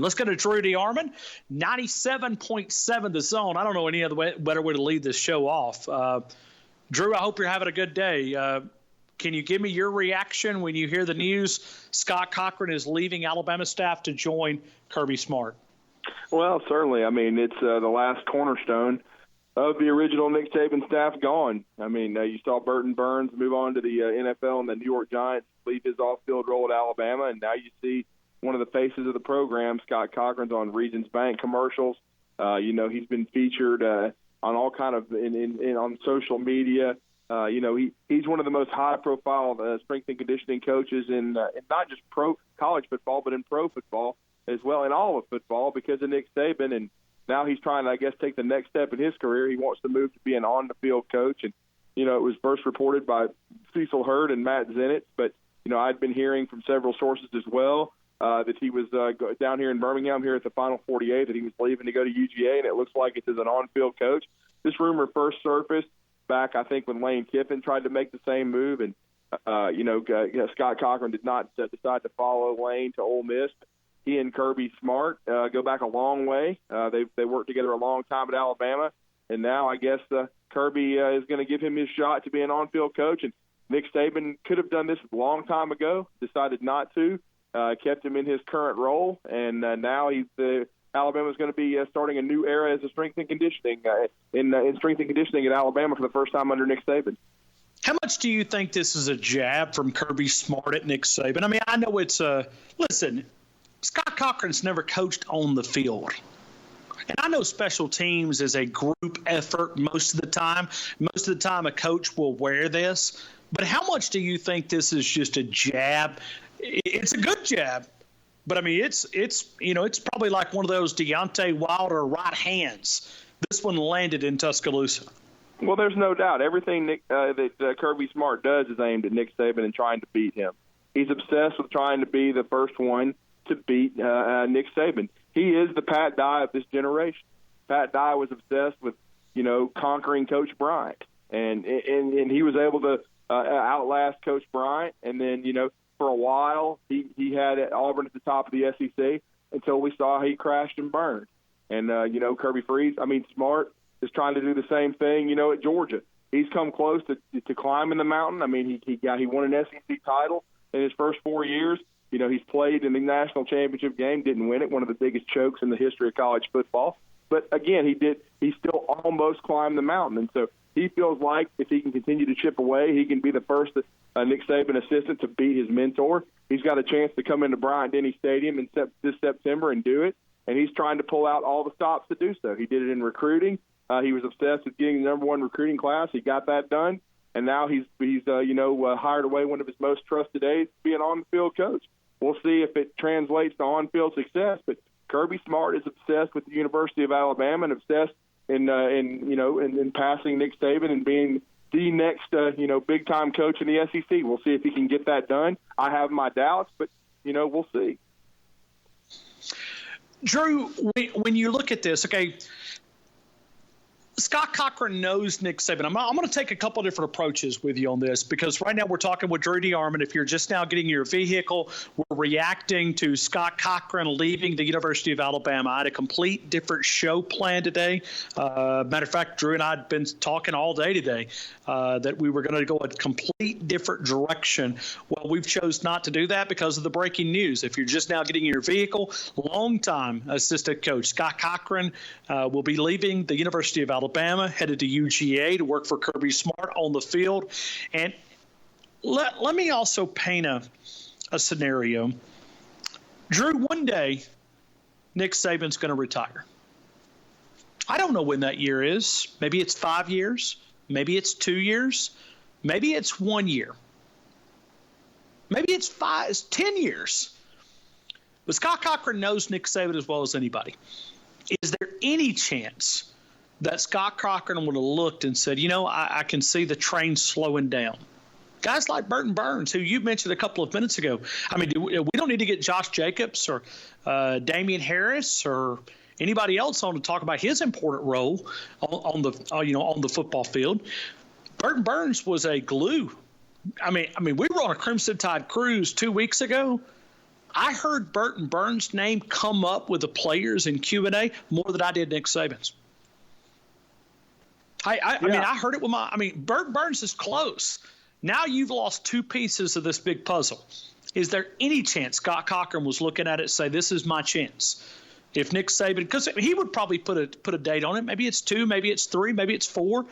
Let's go to Drew DeArmond, 97.7 The Zone. I don't know any other better way to lead this show off. Drew, I hope you're having a good day. Can you give me your reaction when you hear the news Scott Cochran is leaving Alabama staff to join Kirby Smart? Well, certainly. I mean, it's the last cornerstone of the original Nick Saban staff gone. I mean, you saw Burton Burns move on to the NFL and the New York Giants, leave his off-field role at Alabama, and now you see one of the faces of the program, Scott Cochran's on Regions Bank commercials. He's been featured on all kind of on social media. He's one of the most high-profile strength and conditioning coaches in not just pro college football, but in pro football as well, in all of football, because of Nick Saban. And now he's trying to, I guess, take the next step in his career. He wants to move to be an on-the-field coach. And, it was first reported by Cecil Hurd and Matt Zenitz, but, I'd been hearing from several sources as well that he was down here in Birmingham here at the Final 48, that he was leaving to go to UGA, and it looks like it's as an on-field coach. This rumor first surfaced back, I think, when Lane Kiffin tried to make the same move, and Scott Cochran did not decide to follow Lane to Ole Miss. He and Kirby Smart go back a long way. They worked together a long time at Alabama, and now I guess Kirby is going to give him his shot to be an on-field coach. And Nick Saban could have done this a long time ago, decided not to, kept him in his current role, and now Alabama's going to be starting a new era as a strength and conditioning in strength and conditioning at Alabama for the first time under Nick Saban. How much do you think this is a jab from Kirby Smart at Nick Saban? I mean, I know it's listen, Scott Cochran's never coached on the field. And I know special teams is a group effort most of the time. Most of the time a coach will wear this. But how much do you think this is just a jab? It's a good jab. But, I mean, it's probably like one of those Deontay Wilder right hands. This one landed in Tuscaloosa. Well, there's no doubt. Everything that Kirby Smart does is aimed at Nick Saban and trying to beat him. He's obsessed with trying to be the first one to beat Nick Saban. He is the Pat Dye of this generation. Pat Dye was obsessed with, conquering Coach Bryant. And he was able to outlast Coach Bryant. And then, for a while, he had Auburn at the top of the SEC until we saw he crashed and burned. And, Smart is trying to do the same thing, at Georgia. He's come close to climbing the mountain. I mean, he won an SEC title in his first 4 years. He's played in the national championship game, didn't win it, one of the biggest chokes in the history of college football. But, again, he still almost climbed the mountain. And so he feels like if he can continue to chip away, he can be the first Nick Saban assistant to beat his mentor. He's got a chance to come into Bryant-Denny Stadium this September and do it, and he's trying to pull out all the stops to do so. He did it in recruiting. He was obsessed with getting the number one recruiting class. He got that done, and now he's hired away one of his most trusted aides to be an on-the-field coach. We'll see if it translates to on-field success, but Kirby Smart is obsessed with the University of Alabama and obsessed in passing Nick Saban and being the next big-time coach in the SEC. We'll see if he can get that done. I have my doubts, but we'll see. Drew, when you look at this, okay, Scott Cochran knows Nick Saban. I'm going to take a couple of different approaches with you on this because right now we're talking with Drew DeArmond. If you're just now getting your vehicle, we're reacting to Scott Cochran leaving the University of Alabama. I had a complete different show planned today. Matter of fact, Drew and I had been talking all day today that we were going to go a complete different direction. Well, we've chose not to do that because of the breaking news. If you're just now getting your vehicle, longtime assistant coach Scott Cochran will be leaving the University of Alabama, headed to UGA to work for Kirby Smart on the field. And let me also paint a scenario. Drew, one day, Nick Saban's going to retire. I don't know when that year is. Maybe it's 5 years. Maybe it's 2 years. Maybe it's 1 year. Maybe it's 10 years. But Scott Cochran knows Nick Saban as well as anybody. Is there any chance that Scott Cochran would have looked and said, I can see the train slowing down? Guys like Burton Burns, who you mentioned a couple of minutes ago. I mean, we don't need to get Josh Jacobs or Damian Harris or anybody else on to talk about his important role on the football field. Burton Burns was a glue. I mean, we were on a Crimson Tide cruise 2 weeks ago. I heard Burton Burns' name come up with the players in Q&A more than I did Nick Saban's. I mean, I heard it with Burton Burns is close. Now you've lost two pieces of this big puzzle. Is there any chance Scott Cochran was looking at it and say, this is my chance? If Nick Saban, because he would probably put a date on it. Maybe it's 2, maybe it's 3, maybe it's 4.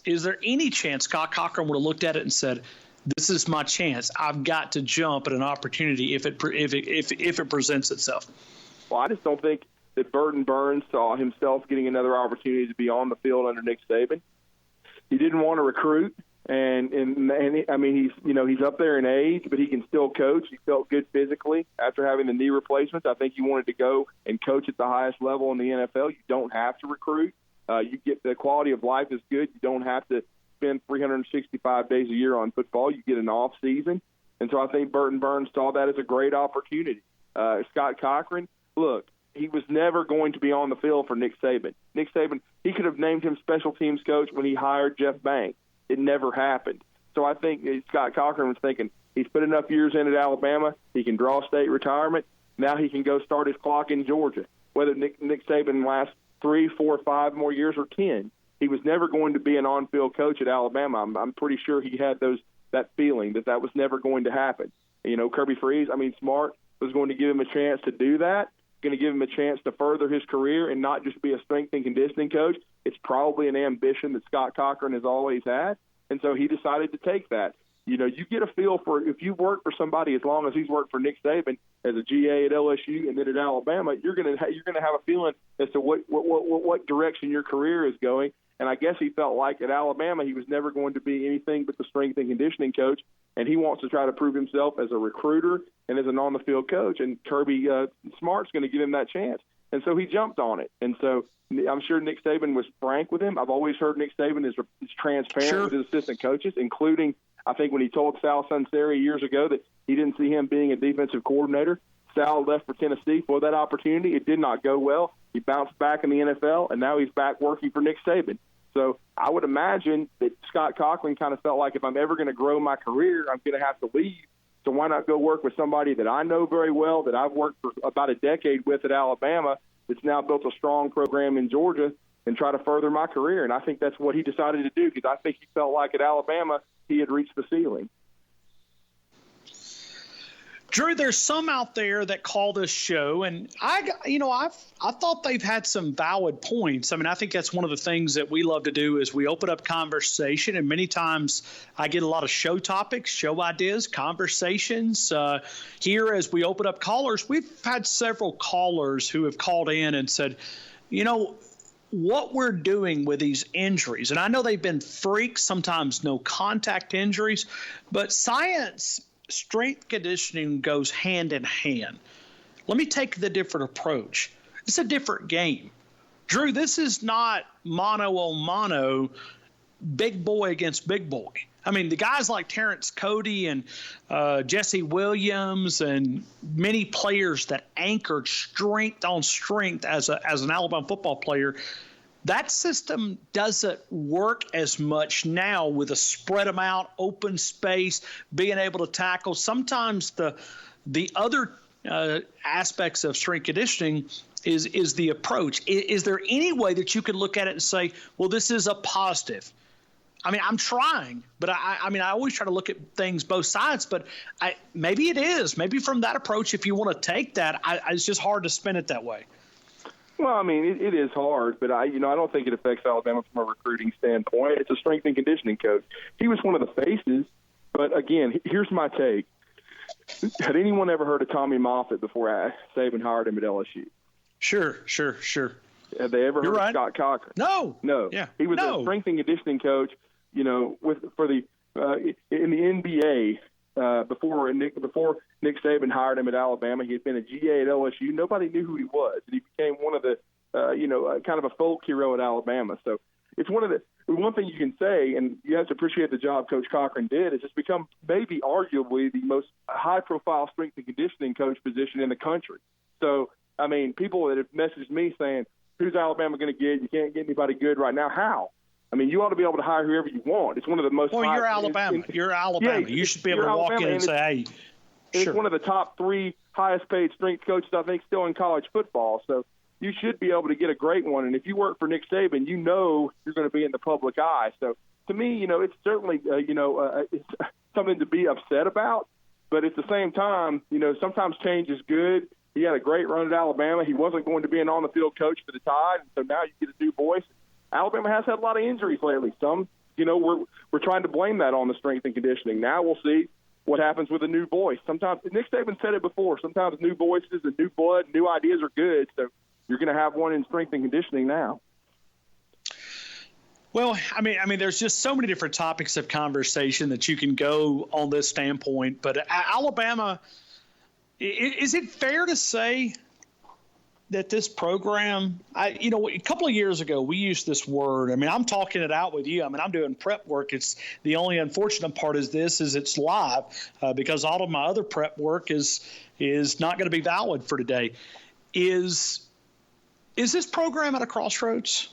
Is there any chance Scott Cochran would have looked at it and said, this is my chance. I've got to jump at an opportunity if it presents itself? Well, I just don't think that Burton Burns saw himself getting another opportunity to be on the field under Nick Saban. He didn't want to recruit. And I mean, he's up there in age, but he can still coach. He felt good physically after having the knee replacements. I think he wanted to go and coach at the highest level in the NFL. You don't have to recruit. You get the quality of life is good. You don't have to spend 365 days a year on football. You get an off season. And so I think Burton Burns saw that as a great opportunity. Scott Cochran, look, he was never going to be on the field for Nick Saban. Nick Saban, he could have named him special teams coach when he hired Jeff Banks. It never happened. So I think Scott Cochran was thinking he's put enough years in at Alabama. He can draw state retirement. Now he can go start his clock in Georgia. Whether Nick Saban lasts 3, 4, 5 more years or 10, he was never going to be an on-field coach at Alabama. I'm pretty sure he had that feeling that was never going to happen. Kirby Smart was going to give him a chance to do that, going to give him a chance to further his career and not just be a strength and conditioning coach. It's probably an ambition that Scott Cochran has always had, and so he decided to take that. You get a feel for if you work for somebody as long as he's worked for Nick Saban as a GA at LSU and then at Alabama, you're going to have a feeling as to what direction your career is going. And I guess he felt like at Alabama he was never going to be anything but the strength and conditioning coach, and he wants to try to prove himself as a recruiter and as an on-the-field coach. And Kirby Smart's going to give him that chance. And so he jumped on it. And so I'm sure Nick Saban was frank with him. I've always heard Nick Saban is transparent with his assistant coaches, including I think when he told Sal Sunseri years ago that he didn't see him being a defensive coordinator. Sal left for Tennessee for that opportunity. It did not go well. He bounced back in the NFL, and now he's back working for Nick Saban. So I would imagine that Scott Cochran kind of felt like if I'm ever going to grow my career, I'm going to have to leave. So why not go work with somebody that I know very well, that I've worked for about a decade with at Alabama, that's now built a strong program in Georgia, and try to further my career. And I think that's what he decided to do because I think he felt like at Alabama he had reached the ceiling. Drew, there's some out there that call this show, and I thought they've had some valid points. I mean, I think that's one of the things that we love to do is we open up conversation, and many times I get a lot of show topics, show ideas, conversations. Here, as we open up callers, we've had several callers who have called in and said, what we're doing with these injuries, and I know they've been freaks, sometimes no contact injuries, but science, strength conditioning goes hand in hand. Let me take the different approach. It's a different game. Drew, this is not mano a mano, big boy against big boy. I mean, the guys like Terrence Cody and Jesse Williams and many players that anchored strength on strength as an Alabama football player, that system doesn't work as much now with a spread them out, open space, being able to tackle. Sometimes the other aspects of strength conditioning is the approach. Is there any way that you could look at it and say, well, this is a positive? I mean, I'm trying, but I always try to look at things both sides, but maybe it is. Maybe from that approach, if you want to take that, it's just hard to spin it that way. Well, I mean, it is hard, but I don't think it affects Alabama from a recruiting standpoint. It's a strength and conditioning coach. He was one of the faces, but again, here's my take. Had anyone ever heard of Tommy Moffitt before Saban hired him at LSU? Sure. Have they ever heard of Scott Cochran? No. Yeah. He was a strength and conditioning coach, in the NBA. Before Nick Saban hired him at Alabama, he had been a GA at LSU. Nobody knew who he was, and he became one of the, kind of a folk hero at Alabama. So it's one thing you can say, and you have to appreciate the job Coach Cochran did, is it's become maybe arguably the most high-profile strength and conditioning coach position in the country. So, I mean, people that have messaged me saying, who's Alabama going to get? You can't get anybody good right now. How? I mean, you ought to be able to hire whoever you want. It's one of the most. Well, you're Alabama. You're Alabama. Yeah, you should be able to walk in and say, "Hey." And Sure. It's one of the top 3 highest paid strength coaches, I think, still in college football. So you should be able to get a great one. And if you work for Nick Saban, you know you're going to be in the public eye. So to me, it's certainly, it's something to be upset about. But at the same time, sometimes change is good. He had a great run at Alabama. He wasn't going to be an on-the-field coach for the Tide, and so now you get a new voice. Alabama has had a lot of injuries lately. Some, we're trying to blame that on the strength and conditioning. Now we'll see what happens with a new voice. Sometimes, Nick Saban said it before, sometimes new voices and new blood, new ideas are good, so you're going to have one in strength and conditioning now. Well, I mean, there's just so many different topics of conversation that you can go on this standpoint. But Alabama, is it fair to say that this program, a couple of years ago, we used this word. I mean, I'm talking it out with you. I mean, I'm doing prep work. It's the only unfortunate part is it's live because all of my other prep work is not going to be valid for today. Is this program at a crossroads?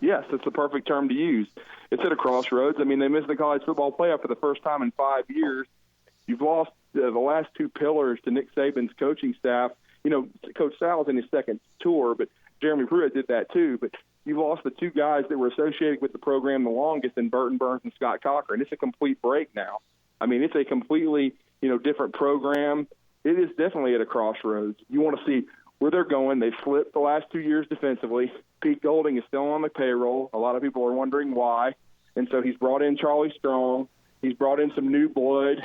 Yes, it's the perfect term to use. It's at a crossroads. I mean, they missed the college football playoff for the first time in 5 years. You've lost the last 2 pillars to Nick Saban's coaching staff. Coach Sal's in his second tour, but Jeremy Pruitt did that too. But you've lost the 2 guys that were associated with the program the longest in Burton Burns and Scott Cochran. It's a complete break now. I mean, it's a completely, different program. It is definitely at a crossroads. You want to see where they're going. They've slipped the last 2 years defensively. Pete Golding is still on the payroll. A lot of people are wondering why. And so he's brought in Charlie Strong. He's brought in some new blood.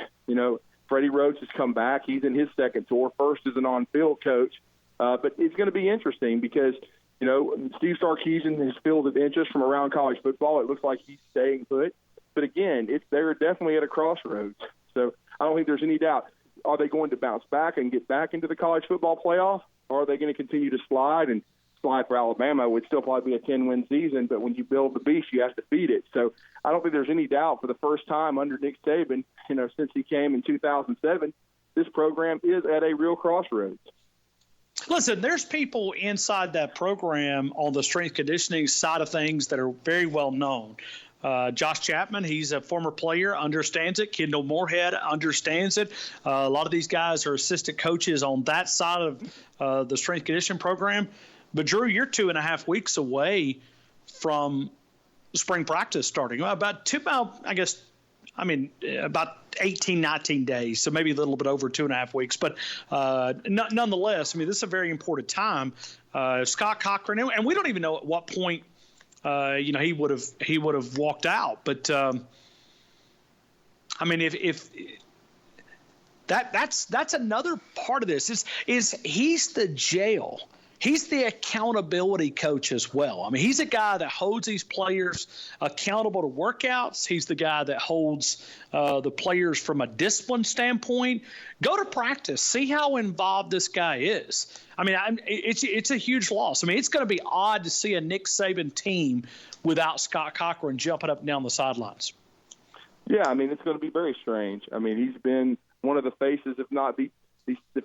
Freddie Rhodes has come back. He's in his second tour. First as an on-field coach. But it's going to be interesting because, Steve Sarkisian has fielded interest from around college football. It looks like he's staying put. But again, they're definitely at a crossroads. So I don't think there's any doubt. Are they going to bounce back and get back into the college football playoff? Or are they going to continue to slide? And slide for Alabama would still probably be a 10-win season, but when you build the beast, you have to feed it. So I don't think there's any doubt for the first time under Nick Saban, since he came in 2007, this program is at a real crossroads. Listen, there's people inside that program on the strength conditioning side of things that are very well known. Josh Chapman, he's a former player, understands it. Kendall Moorhead understands it. A lot of these guys are assistant coaches on that side of the strength conditioning program. But, Drew, you're 2.5 weeks away from spring practice starting. About 18, 19 days, so maybe a little bit over 2.5 weeks. But nonetheless, this is a very important time. Scott Cochran, and we don't even know at what point he would have walked out. But if that's another part of this is he's the jail. He's the accountability coach as well. He's a guy that holds these players accountable to workouts. He's the guy that holds the players from a discipline standpoint. Go to practice. See how involved this guy is. It's a huge loss. It's going to be odd to see a Nick Saban team without Scott Cochran jumping up and down the sidelines. Yeah, it's going to be very strange. He's been one of the faces, if not the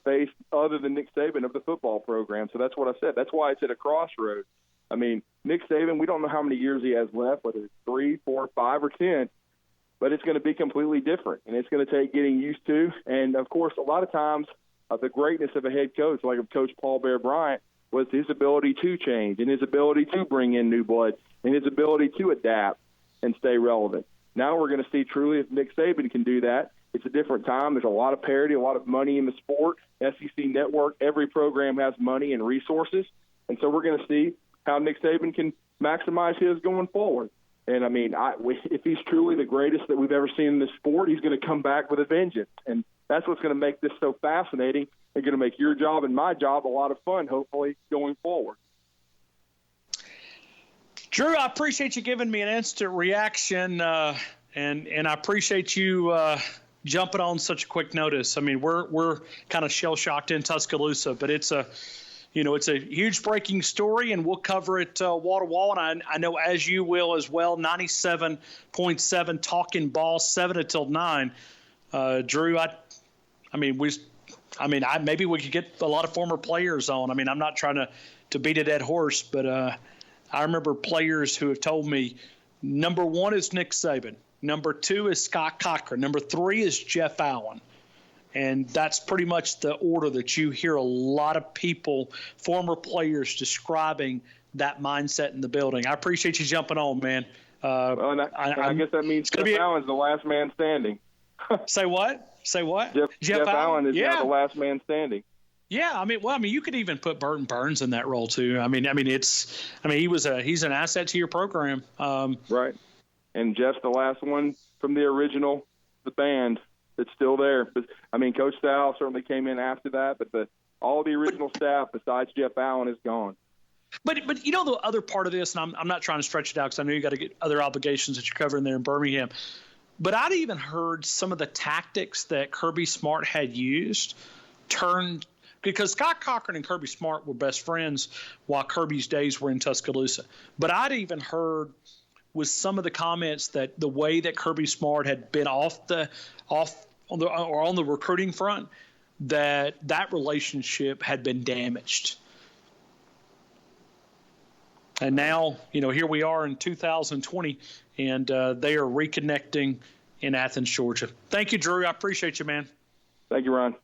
face other than Nick Saban of the football program. So that's what I said. That's why it's at a crossroads. Nick Saban, we don't know how many years he has left, whether it's 3, 4, 5, or 10, but it's going to be completely different, and it's going to take getting used to. And, of course, a lot of times the greatness of a head coach, like of Coach Paul Bear Bryant, was his ability to change and his ability to bring in new blood and his ability to adapt and stay relevant. Now we're going to see truly if Nick Saban can do that. It's a different time. There's a lot of parity, a lot of money in the sport. SEC Network, every program has money and resources. And so we're going to see how Nick Saban can maximize his going forward. And, if he's truly the greatest that we've ever seen in this sport, he's going to come back with a vengeance. And that's what's going to make this so fascinating and going to make your job and my job a lot of fun, hopefully, going forward. Drew, I appreciate you giving me an instant reaction, and I appreciate you jumping on such quick notice. We're kind of shell-shocked in Tuscaloosa, but it's a huge breaking story, and we'll cover it wall to wall. And I know as you will as well. 97.7 Talking Ball, 7 until 9. Drew, maybe we could get a lot of former players on. I'm not trying to beat a dead horse, but I remember players who have told me number 1 is Nick Saban. Number 2 is Scott Cochran. Number 3 is Jeff Allen. And that's pretty much the order that you hear a lot of people, former players, describing that mindset in the building. I appreciate you jumping on, man. I guess that means Jeff Allen's the last man standing. Say what? Jeff Allen is now the last man standing. Yeah, I mean, you could even put Burton Burns in that role too. He's an asset to your program. Right. And Jeff's the last one from the original, the band that's still there. But, Coach Sal certainly came in after that, but all the original staff besides Jeff Allen is gone. But the other part of this, and I'm not trying to stretch it out because I know you got to get other obligations that you're covering there in Birmingham. But I'd even heard some of the tactics that Kirby Smart had used turned – because Scott Cochran and Kirby Smart were best friends while Kirby's days were in Tuscaloosa. But I'd even heard was some of the comments that the way that Kirby Smart had been on the recruiting front, that relationship had been damaged. And now, here we are in 2020, and they are reconnecting in Athens, Georgia. Thank you, Drew. I appreciate you, man. Thank you, Ron.